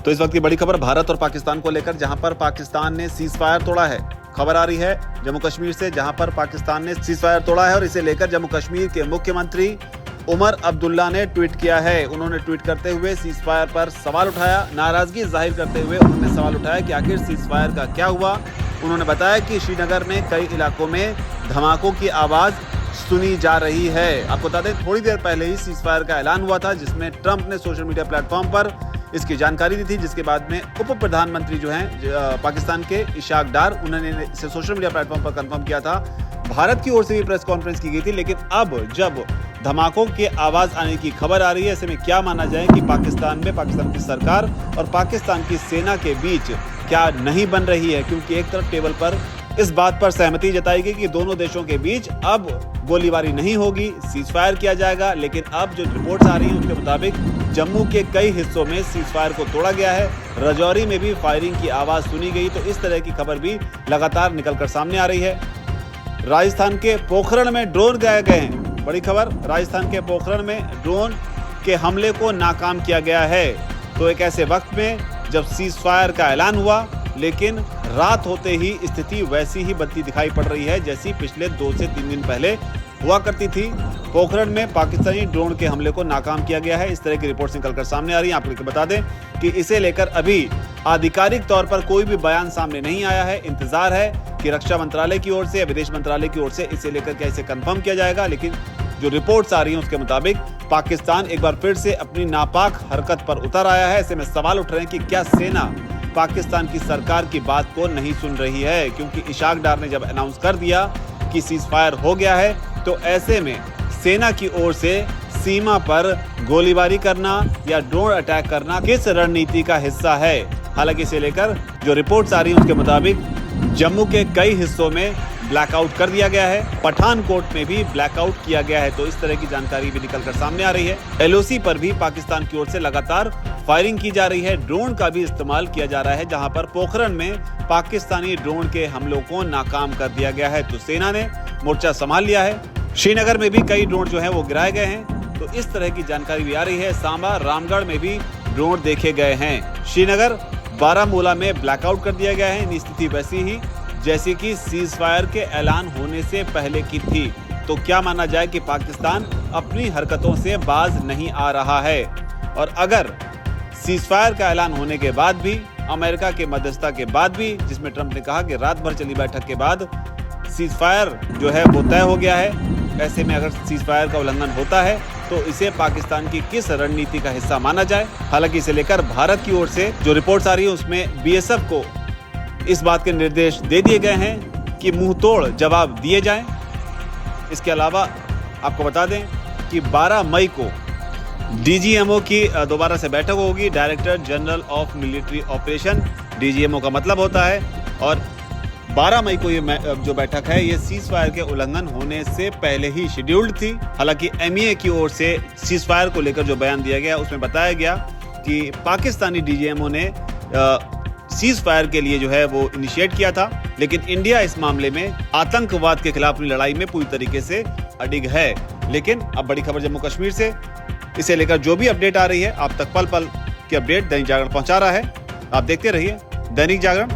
तो इस वक्त की बड़ी खबर भारत और पाकिस्तान को लेकर, जहां पर पाकिस्तान ने सीज फायर तोड़ा है। खबर आ रही है जम्मू कश्मीर से, जहां पर पाकिस्तान ने सीज फायर तोड़ा है और इसे लेकर जम्मू कश्मीर के मुख्यमंत्री उमर अब्दुल्ला ने ट्वीट किया है। उन्होंने ट्वीट करते हुए सीज फायर पर सवाल उठाया। नाराजगी जाहिर करते हुए उन्होंने सवाल उठाया कि आखिर सीज फायर का क्या हुआ। उन्होंने बताया कि श्रीनगर में कई इलाकों में धमाकों की आवाज सुनी जा रही है। आपको बता दें, थोड़ी देर पहले ही सीज फायर का ऐलान हुआ था, जिसमें ट्रंप ने सोशल मीडिया प्लेटफॉर्म पर इसकी जानकारी दी थी, जिसके बाद में उप प्रधानमंत्री जो हैं पाकिस्तान के इशाक डार, उन्होंने इसे सोशल मीडिया प्लेटफॉर्म पर कंफर्म किया था। भारत की ओर से भी प्रेस कॉन्फ्रेंस की गई थी, लेकिन अब जब धमाकों के आवाज आने की खबर आ रही है, ऐसे में क्या माना जाए कि पाकिस्तान में पाकिस्तान की सरकार और पाकिस्तान की सेना के बीच क्या नहीं बन रही है। क्योंकि एक तरफ टेबल पर इस बात पर सहमति जताई गई कि दोनों देशों के बीच अब गोलीबारी नहीं होगी, सीज फायर किया जाएगा, लेकिन अब जो रिपोर्ट्स आ रही हैं उसके मुताबिक जम्मू के कई हिस्सों में सीज फायर को तोड़ा गया है। राजौरी में भी फायरिंग की आवाज सुनी गई। तो इस तरह की खबर भी लगातार निकलकर सामने आ रही है। राजस्थान के पोखरण में ड्रोन गिराए गए हैं। बड़ी खबर, राजस्थान के पोखरण में ड्रोन के हमले को नाकाम किया गया है। तो एक ऐसे वक्त में जब सीज फायर का ऐलान हुआ, लेकिन रात होते ही स्थिति वैसी ही बनती दिखाई पड़ रही है जैसी पिछले 2 से 3 दिन पहले हुआ करती थी। पोखरण में पाकिस्तानी ड्रोन के हमले को नाकाम किया गया है। इस तरह की रिपोर्ट्स निकलकर सामने आ रही हैं। आपको बता दें कि इसे लेकर अभी आधिकारिक तौर पर कोई भी बयान सामने नहीं आया है। इंतजार है कि रक्षा मंत्रालय की ओर से या विदेश मंत्रालय की ओर से इसे लेकर क्या इसे कंफर्म किया जाएगा। लेकिन जो रिपोर्ट्स आ रही हैं उसके मुताबिक पाकिस्तान एक बार फिर से अपनी नापाक हरकत पर उतर आया है। ऐसे में सवाल उठ रहे हैं कि क्या सेना पाकिस्तान की सरकार की बात को नहीं सुन रही है। क्योंकि इशाक डार ने जब अनाउंस कर दिया कि सीज फायर हो गया है, तो ऐसे में सेना की ओर से सीमा पर गोलीबारी करना या ड्रोन अटैक करना किस रणनीति का हिस्सा है। हालांकि इसे लेकर जो रिपोर्ट्स आ रही हैं उसके मुताबिक जम्मू के कई हिस्सों में ब्लैकआउट कर दिया गया है, पठानकोट में भी ब्लैकआउट किया गया है। तो इस तरह की जानकारी भी निकलकर सामने आ रही है। एलओसी पर भी पाकिस्तान की ओर से लगातार फायरिंग की जा रही है। ड्रोन का भी इस्तेमाल किया जा रहा है, जहां पर पोखरण में पाकिस्तानी ड्रोन के हमलों को नाकाम कर दिया गया है। तो सेना ने मोर्चा संभाल लिया है। श्रीनगर में भी कई ड्रोन जो है वो गिराए गए हैं। तो इस तरह की जानकारी भी आ रही है। सांबा, रामगढ़ में भी ड्रोन देखे गए हैं। श्रीनगर, बारामूला में ब्लैकआउट कर दिया गया है। स्थिति वैसी ही जैसे कि सीज फायर के ऐलान होने से पहले की थी। तो क्या माना जाए कि पाकिस्तान अपनी हरकतों से बाज नहीं आ रहा है। और अगर सीज फायर का ऐलान होने के बाद भी, अमेरिका के मध्यस्थता के बाद भी, जिसमें ट्रंप ने कहा कि रात भर चली बैठक के बाद सीज फायर जो है वो तय हो गया है, ऐसे में अगर सीज फायर का उल्लंघन होता है तो इसे पाकिस्तान की किस रणनीति का हिस्सा माना जाए। हालांकि इसे लेकर भारत की ओर से जो रिपोर्ट्स आ रही है उसमें बीएसएफ को इस बात के निर्देश दे दिए गए हैं कि मुंह तोड़ जवाब दिए जाएं। इसके अलावा आपको बता दें कि 12 मई को डीजीएमओ की दोबारा से बैठक होगी, director general of military operation, DGMO का मतलब होता है। और 12 मई को ये जो बैठक है ये सीज फायर के उल्लंघन होने से पहले ही शेड्यूल्ड थी। हालांकि एमईए की ओर से सीज फायर को लेकर जो बयान दिया गया उसमें बताया गया कि पाकिस्तानी डीजीएमओ ने सीज फायर के लिए जो है वो इनिशिएट किया था, लेकिन इंडिया इस मामले में आतंकवाद के खिलाफ लड़ाई में पूरी तरीके से अडिग है। लेकिन अब बड़ी खबर जम्मू कश्मीर से, इसे लेकर जो भी अपडेट आ रही है आप तक पल पल की अपडेट दैनिक जागरण पहुंचा रहा है। आप देखते रहिए दैनिक जागरण।